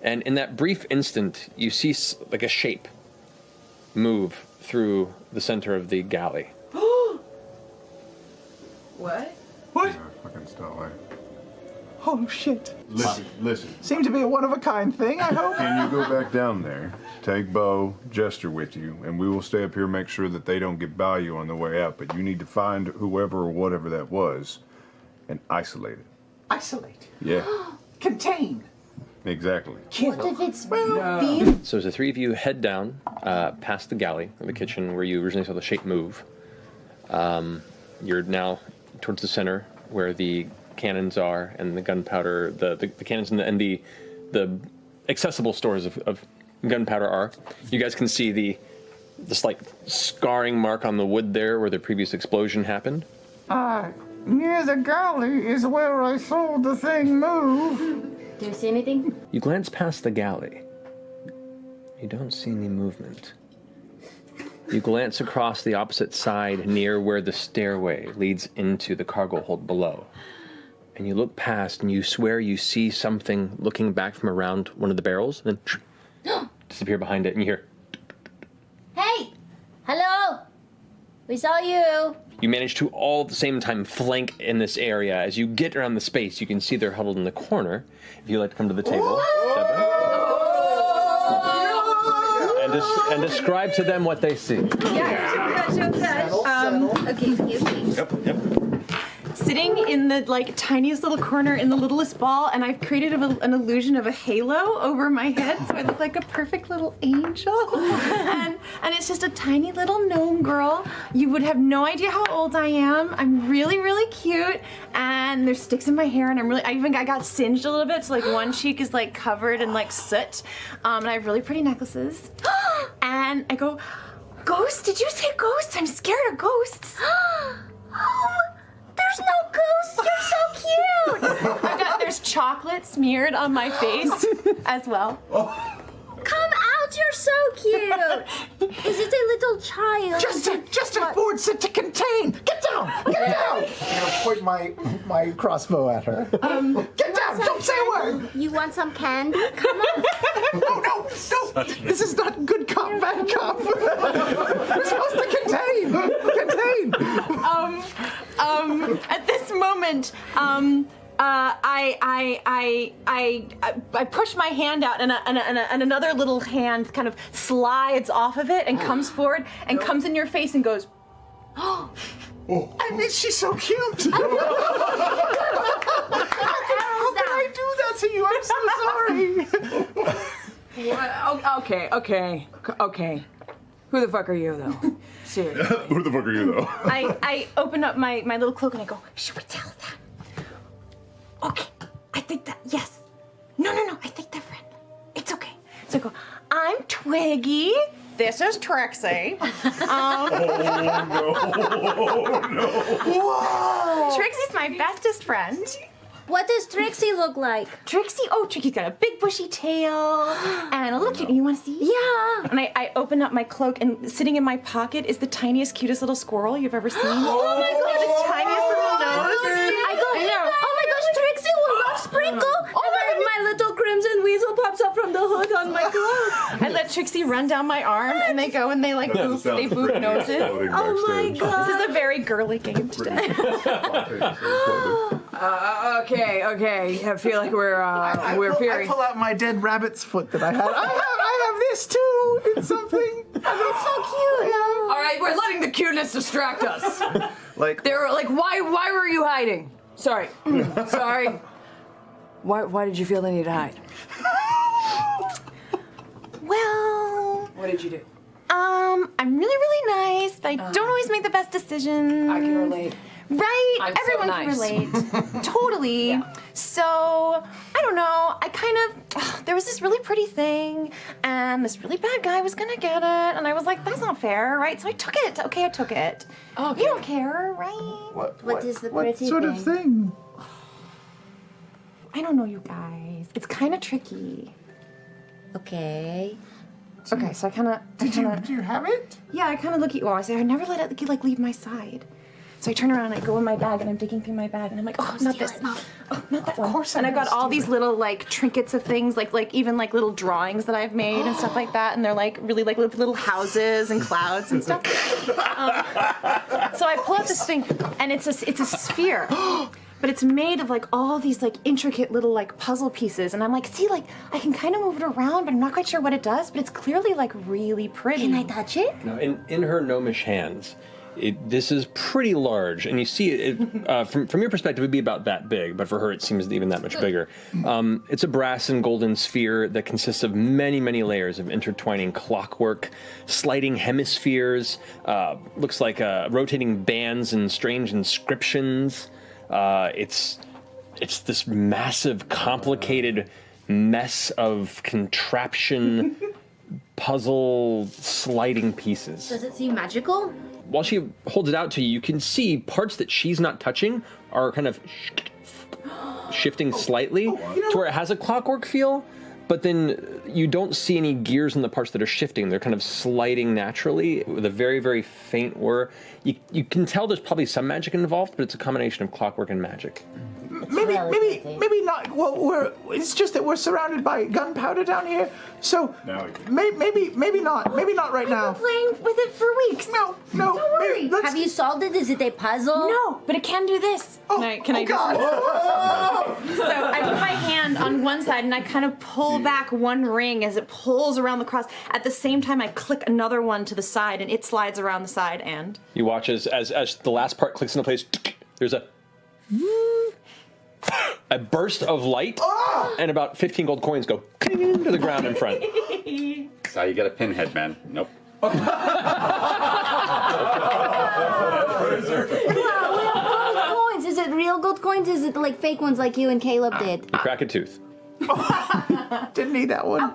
And in that brief instant, you see like a shape move through the center of the galley. What? What? Fucking Starlight. Oh, shit. Listen. Seemed to be a one-of-a-kind thing, I hope. Can you go back down there, take Bo, Jester with you, and we will stay up here and make sure that they don't get by you on the way out. But you need to find whoever or whatever that was and isolate it. Isolate. Yeah. Contain. Exactly. What if it's being... So as the three of you head down past the galley, or the kitchen, where you originally saw the shape move, you're now towards the center where the cannons are and the gunpowder, the cannons and the accessible stores of gunpowder are. You guys can see the slight scarring mark on the wood there where the previous explosion happened. Near the galley is where I saw the thing move. Do you see anything? You glance past the galley. You don't see any movement. You glance across the opposite side near where the stairway leads into the cargo hold below. And you look past and you swear you see something looking back from around one of the barrels and then disappear behind it and you hear... Hey! Hello! We saw you! You manage to all at the same time flank in this area. As you get around the space, you can see they're huddled in the corner. If you'd like to come to the table, and describe to them what they see. Yeah, so fast. Okay, Yep. Sitting in the tiniest little corner in the littlest ball, and I've created an illusion of a halo over my head, so I look like a perfect little angel. and it's just a tiny little gnome girl. You would have no idea how old I am. I'm really, really cute, and there's sticks in my hair, and I got singed a little bit, so one cheek is covered in soot, and I have really pretty necklaces. And I go, "Ghost? Did you say ghosts? I'm scared of ghosts." Oh, there's no ghosts. You're so cute. There's chocolate smeared on my face as well. Come out. You're so cute. Is it a little child? Just a board set to contain. Get down. Get down. I'm gonna point my crossbow at her. Get down. Don't say a word. You want some candy? Come on. No. This is not good cop, bad cop. We're supposed to contain. At this moment, I push my hand out, and another little hand kind of slides off of it and comes forward and comes in your face and goes, I mean, she's so cute. How can I do that to you? I'm so sorry. Okay. Who the fuck are you, though? Seriously. Who the fuck are you, though? I open up my little cloak and I go, should we tell them? Okay, I think that, yes. No, I think they're friendly. It's okay. So I go, I'm Twiggy. This is Trixie. Oh, no. Whoa. Trixie's my bestest friend. What does Trixie look like? Trixie's got a big bushy tail and a little cute. You want to see? Yeah. And I open up my cloak, and sitting in my pocket is the tiniest, cutest little squirrel you've ever seen. Oh my gosh. The tiniest little nose. I go, oh my gosh, Trixie will love Sprinkle. My little crimson weasel pops up from the hood on my cloak. I let Trixie run down my arm, and they go and they boop noses. Oh my god. This is a very girly game today. Okay. I feel like we're very. I pull out my dead rabbit's foot that I had. I have this too. It's something. It's so cute. All right, we're letting the cuteness distract us. They were like, why were you hiding? Sorry. Why did you feel the need to hide? Well, What did you do? I'm really, really nice, but I don't always make the best decisions. I can relate. Right? I'm Everyone so can nice. relate. Totally. Yeah. So, I don't know. I kind of, there was this really pretty thing, and this really bad guy was gonna get it, and I was like, that's not fair, right? So I took it. Okay, I took it. Okay. You don't care, right? What is the pretty sort of thing? I don't know, you guys. It's kind of tricky. Okay. Okay, so I kind of. Do you have it? Yeah, I kind of look at you all. I say, I never let it leave my side. So I turn around, I go in my bag, and I'm digging through my bag, and I'm like, oh, not this. Oh, not that one. Of course. And I've got all these little like trinkets of things, like even like little drawings that I've made and stuff like that, and they're like really like little houses and clouds and stuff. So I pull out this thing, and it's a sphere. But it's made of like all these like intricate little like puzzle pieces, and I'm like, see, like I can kind of move it around, but I'm not quite sure what it does. But it's clearly like really pretty. Can I touch it? Now, in her gnomish hands, this is pretty large, and you see it from your perspective, it'd be about that big, but for her, it seems even that much bigger. It's a brass and golden sphere that consists of many, many layers of intertwining clockwork, sliding hemispheres, looks like rotating bands and strange inscriptions. It's this massive, complicated mess of contraption, puzzle, sliding pieces. Does it seem magical? While she holds it out to you, you can see parts that she's not touching are kind of shifting slightly to where it has a clockwork feel, but then you don't see any gears in the parts that are shifting. They're kind of sliding naturally with a very, very faint whir. You can tell there's probably some magic involved, but it's a combination of clockwork and magic. Maybe not. Well, it's just that we're surrounded by gunpowder down here, so maybe not right now. I've been playing with it for weeks. No. Don't worry. Have you solved it? Is it a puzzle? No, but it can do this. Can I God. So I put my hand on one side and I kind of pull back one ring as it pulls around the cross. At the same time, I click another one to the side and it slides around the side and... You watch as the last part clicks into place, there's a burst of light, and about 15 gold coins go to the ground in front. That's how you get a pinhead, man. Nope. Wow, we have gold coins. Is it real gold coins? Is it like fake ones like you and Caleb did? You crack a tooth. Didn't need that one.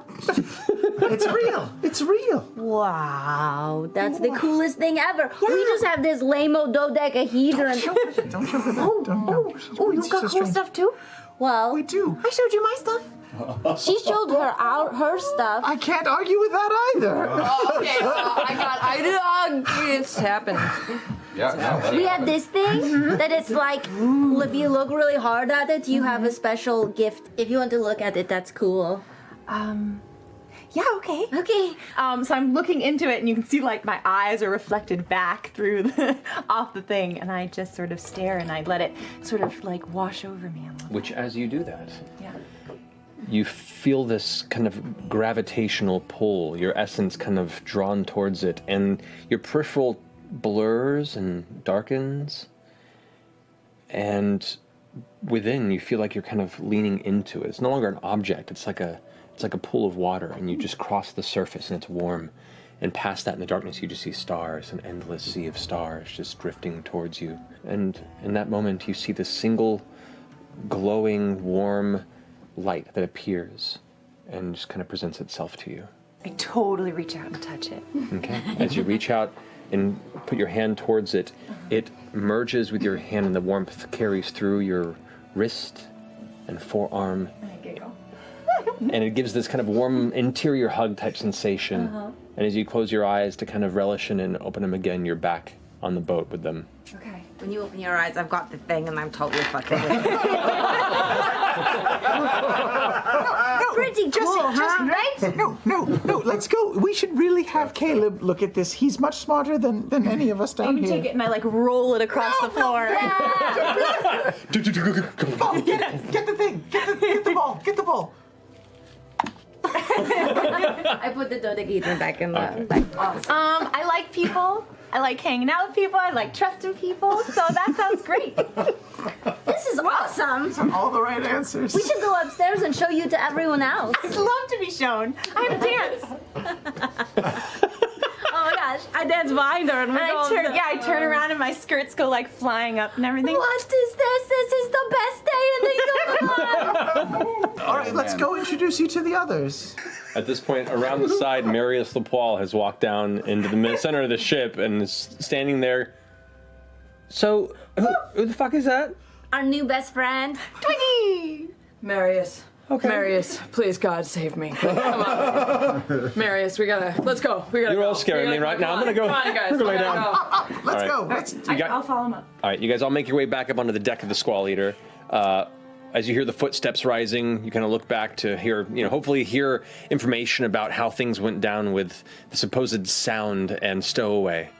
It's real. Wow, that's the coolest thing ever. We just have this lame-o dodecahedron. Don't show her that. Oh, you've got cool stuff too? Well, We do. I showed you my stuff. she showed her stuff. I can't argue with that either. Okay, it's happening. Yeah. We have this thing that it's like, if you look really hard at it, you have a special gift. If you want to look at it, that's cool. Yeah, okay. Okay. So I'm looking into it and you can see like my eyes are reflected back through off the thing and I just sort of stare and I let it sort of like wash over me a little. Which, as you do that, Yeah. you feel this kind of gravitational pull, your essence kind of drawn towards it, and your peripheral blurs and darkens, and within you feel like you're kind of leaning into it. It's no longer an object, it's like a pool of water, and you just cross the surface and it's warm, and past that in the darkness you just see stars, an endless sea of stars just drifting towards you. And in that moment you see this single glowing warm light that appears and just kind of presents itself to you. I totally reach out and touch it. Okay. As you reach out and put your hand towards it, it merges with your hand and the warmth carries through your wrist and forearm. And I giggle. And it gives this kind of warm interior hug type sensation. And as you close your eyes to kind of relish in and open them again, you're back on the boat with them. Okay. When you open your eyes, I've got the thing and I'm totally fucking with it. Pretty cool, huh? Right? No. Let's go. We should really have Caleb look at this. He's much smarter than any of us down I here. take it and I like roll it across the floor. Oh, get it! Get the thing! Get the ball! Get the ball! I put the dodecahedron back in the back. I like people. I like hanging out with people. I like trusting people. So that sounds great. This is awesome. All the right answers. We should go upstairs and show you to everyone else. I'd love to be shown. I have a dance. Oh my gosh, I dance behind her and we And I turn around and my skirts go like flying up and everything. What is this? This is the best day in the universe. All right, let's go introduce you to the others. At this point, around the side, Marius Lapoil has walked down into the center of the ship and is standing there. So, who the fuck is that? Our new best friend. Twiggy! Marius, Okay. Marius, please, God, save me. Come on. Marius, let's go. We gotta You're go. all scaring me right now. I'm gonna go. Come on, guys. I'm gonna lay we gotta down. go. Let's All go. right. Let's, I'll follow him up. All right, you guys all make your way back up onto the deck of the Squall Eater. As you hear the footsteps rising, you kind of look back to hear, hopefully hear information about how things went down with the supposed sound and stowaway.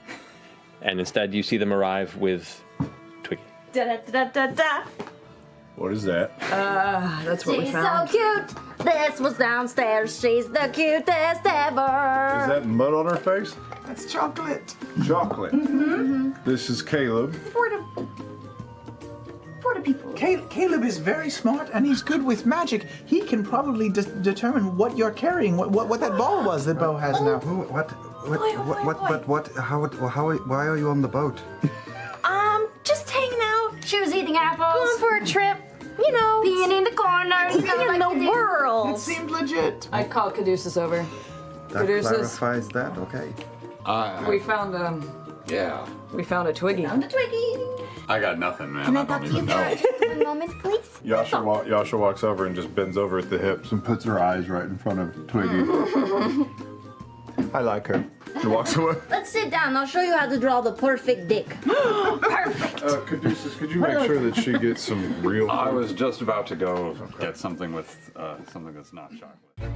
And instead, you see them arrive with Twiggy. Da da da da da. What is that? That's what we She's so found. cute. This was downstairs. She's the cutest ever. Is that mud on her face? That's chocolate. Chocolate. This is Caleb. For the people. Caleb is very smart and he's good with magic. He can probably determine what you're carrying, what that ball was that Bo has now. Why are you on the boat? Just hanging out, She was eating apples. going for a trip. Peeing in the corner. Seeing the world. It seemed legit. I call Caduceus over. That Caduceus, clarifies that. Okay. we found Yeah. The a Twiggy. Twiggy. I got nothing, man. Can I I talk don't to you even for know. just 1 moment, please? Yasha walks over and just bends over at the hips and puts her eyes right in front of Twiggy. I like her. She walks away. Let's sit down. I'll show you how to draw the perfect dick. Caduceus, could you make sure that she gets some real... I was just about to go get something with something that's not chocolate.